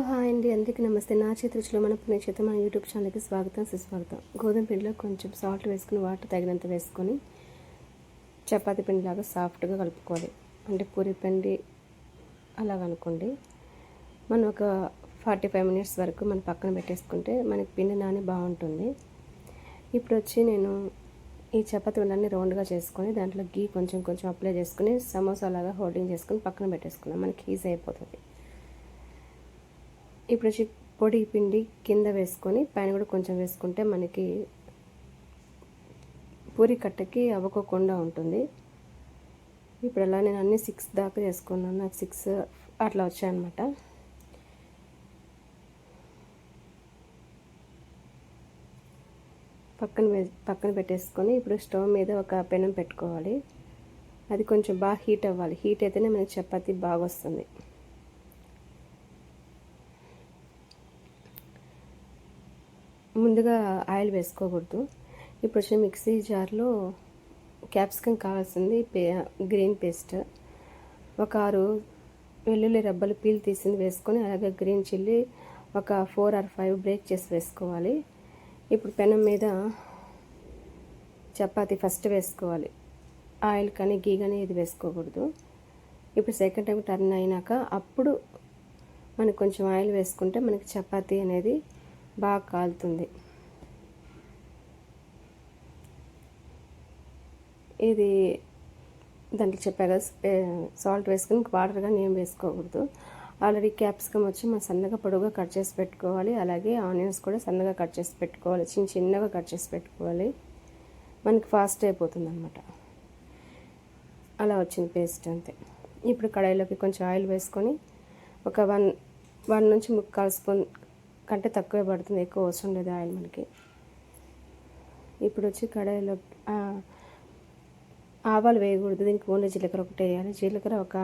Hi అండి, అందరికీ నమస్తే. నా చేతి రుచిలో మన పుణ్యక్షేత్రం మన యూట్యూబ్ ఛానల్కి స్వాగతం, సుస్వాగతం. గోధుమ పిండిలో కొంచెం సాల్ట్ వేసుకుని వాటర్ తగినంత వేసుకొని చపాతీ పిండిలాగా సాఫ్ట్గా కలుపుకోవాలి. అంటే పూరి పిండి అలాగ అనుకోండి. మనం ఒక 45 మినిట్స్ వరకు మనం పక్కన పెట్టేసుకుంటే మనకి పిండి నాని బాగుంటుంది. ఇప్పుడు వచ్చి నేను ఈ చపాతీ పిండిని రౌండ్గా చేసుకొని దాంట్లో గీ కొంచెం కొంచెం అప్లై చేసుకుని సమోసా లాగా హోల్డింగ్ చేసుకుని పక్కన పెట్టేసుకున్నాం. మనకి ఈజీ అయిపోతుంది. ఇప్పుడు వచ్చి పొడి పిండి కింద వేసుకొని పైన కూడా కొంచెం వేసుకుంటే మనకి పూరి కట్టకి అవ్వకోకుండా ఉంటుంది. ఇప్పుడు అలా నేను అన్ని 6 దాకా చేసుకున్నాను. నాకు 6 అట్లా వచ్చాయన్నమాట. పక్కన పెట్టేసుకొని ఇప్పుడు స్టవ్ మీద ఒక పెనం పెట్టుకోవాలి. అది కొంచెం బాగా హీట్ అవ్వాలి. హీట్ అయితేనే మనకి చపాతీ బాగా వస్తుంది. ముందుగా ఆయిల్ వేసుకోకూడదు. ఇప్పుడు వచ్చిన మిక్సీ జార్లో క్యాప్సికమ్ కావాల్సింది గ్రీన్ పేస్ట్, ఒక 6 వెల్లుల్లి రబ్బలు పీల్ తీసింది వేసుకొని, అలాగే గ్రీన్ చిల్లీ ఒక 4 or 5 బ్రేక్ చేసి వేసుకోవాలి. ఇప్పుడు పెనం మీద చపాతీ ఫస్ట్ వేసుకోవాలి. ఆయిల్ కానీ గీ కానీ ఇది వేసుకోకూడదు. ఇప్పుడు సెకండ్ టైం టర్న్ అయినాక అప్పుడు మనకు కొంచెం ఆయిల్ వేసుకుంటే మనకి చపాతీ అనేది బాగా కాలుతుంది. ఇది దాంట్లో చెప్పా కదా, సాల్ట్ వేసుకుని వాటర్ కానీ ఏం వేసుకోకూడదు. ఆల్రెడీ క్యాప్సికమ్ వచ్చి మనం సన్నగా పొడవుగా కట్ చేసి పెట్టుకోవాలి. అలాగే ఆనియన్స్ కూడా సన్నగా కట్ చేసి పెట్టుకోవాలి. చిన్నగా కట్ చేసి పెట్టుకోవాలి. మనకి ఫాస్ట్ అయిపోతుంది అన్నమాట. అలా వచ్చింది పేస్ట్ అంతే. ఇప్పుడు కడాయిలోకి కొంచెం ఆయిల్ వేసుకొని ఒక 1 నుంచి 3/4 స్పూన్ కంటే తక్కువే పడుతుంది, ఎక్కువ అవసరం లేదు ఆయిల్ మనకి. ఇప్పుడు వచ్చి కడాయిలో ఆవాలు వేయకూడదు, దీనికి ఓన్లీ జీలకర్ర ఒకటి వేయాలి. జీలకర్ర ఒక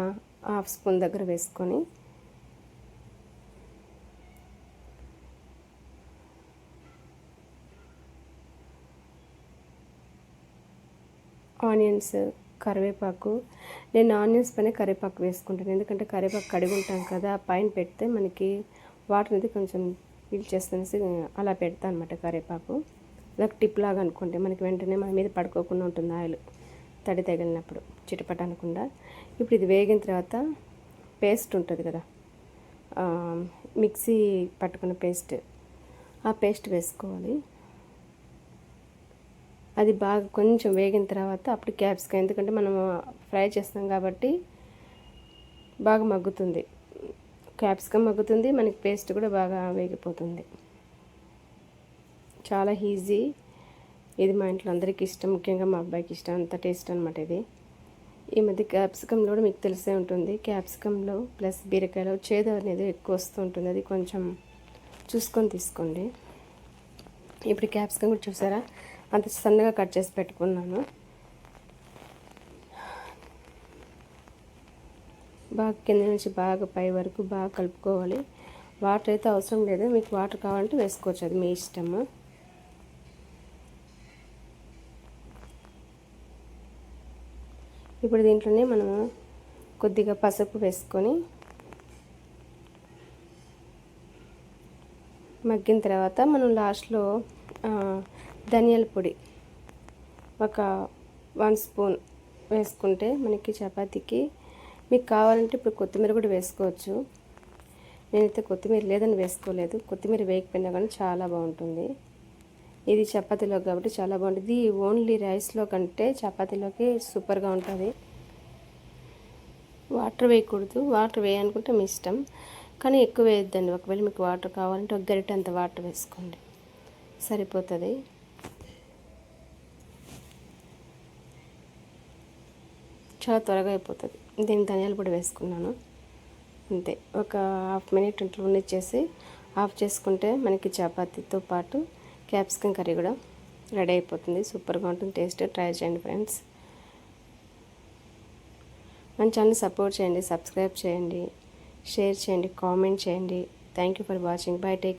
1/2 స్పూన్ దగ్గర వేసుకొని ఆనియన్స్, కరివేపాకు. నేను ఆనియన్స్ పైన కరివేపాకు వేసుకుంటాను, ఎందుకంటే కరివేపాకు కడిగి ఉంటాం కదా, పైన పెడితే మనకి వాటర్ అనేది కొంచెం పీల్చేస్తేనేసి అలా పెడతాను అనమాట. కరివేపాకు ఇలా టిప్ లాగా అనుకుంటే మనకి వెంటనే మన మీద పడుకోకుండా ఉంటుంది ఆయిల్ తడి తగిలినప్పుడు చిటపట అనకుండా. ఇప్పుడు ఇది వేగిన తర్వాత పేస్ట్ ఉంటుంది కదా, మిక్సీ పట్టుకున్న పేస్ట్, ఆ పేస్ట్ వేసుకోవాలి. అది బాగా కొంచెం వేగిన తర్వాత అప్పుడు క్యాప్సికమ్, ఎందుకంటే మనం ఫ్రై చేస్తాం కాబట్టి బాగా మగ్గుతుంది. క్యాప్సికమ్ మగ్గుతుంది, మనకి పేస్ట్ కూడా బాగా వేగిపోతుంది. చాలా ఈజీ. ఇది మా ఇంట్లో అందరికీ ఇష్టం, ముఖ్యంగా మా అబ్బాయికి ఇష్టం, అంత టేస్ట్ అనమాట ఇది. ఈ మధ్య క్యాప్సికంలో కూడా మీకు తెలిసే ఉంటుంది, క్యాప్సికంలో ప్లస్ బీరకాయలో చేదు అనేది ఎక్కువ వస్తూ ఉంటుంది. అది కొంచెం చూసుకొని తీసుకోండి. ఇప్పుడు క్యాప్సికం కూడా చూసారా, అంత సన్నగా కట్ చేసి పెట్టుకున్నాను. బాగా కింద నుంచి బాగా పై వరకు బాగా కలుపుకోవాలి. వాటర్ అయితే అవసరం లేదు, మీకు వాటర్ కావాలంటే వేసుకోవచ్చు, అది మీ ఇష్టము. ఇప్పుడు దీంట్లోనే మనము కొద్దిగా పసుపు వేసుకొని మగ్గిన తర్వాత మనం లాస్ట్లో ధనియాల పొడి ఒక 1 స్పూన్ వేసుకుంటే మనకి చపాతీకి, మీకు కావాలంటే ఇప్పుడు కొత్తిమీర కూడా వేసుకోవచ్చు. నేనైతే కొత్తిమీర లేదని వేసుకోలేదు, కొత్తిమీర వేయకపోయినా కానీ చాలా బాగుంటుంది. ఇది చపాతీలో కాబట్టి చాలా బాగుంటుంది. ఓన్లీ రైస్లో కంటే చపాతీలోకి సూపర్గా ఉంటుంది. వాటర్ వేయకూడదు, వాటర్ వేయాలనుకుంటే మీ ఇష్టం, కానీ ఎక్కువ వేయద్దండి. ఒకవేళ మీకు వాటర్ కావాలంటే ఒక గరిటె అంత వాటర్ వేసుకోండి, సరిపోతుంది. చాలా త్వరగా అయిపోతుంది. దీనికి ధనియాల పొడి వేసుకున్నాను అంతే. ఒక 1/2 minute ఇంట్లో ఉండిచ్చేసి ఆఫ్ చేసుకుంటే మనకి చపాతీతో పాటు క్యాప్సికమ్ కర్రీ కూడా రెడీ అయిపోతుంది. సూపర్గా ఉంటుంది, టేస్ట్. ట్రై చేయండి ఫ్రెండ్స్. మన ఛానల్ సపోర్ట్ చేయండి, సబ్స్క్రైబ్ చేయండి, షేర్ చేయండి, కామెంట్ చేయండి. Thank you for watching. By. Take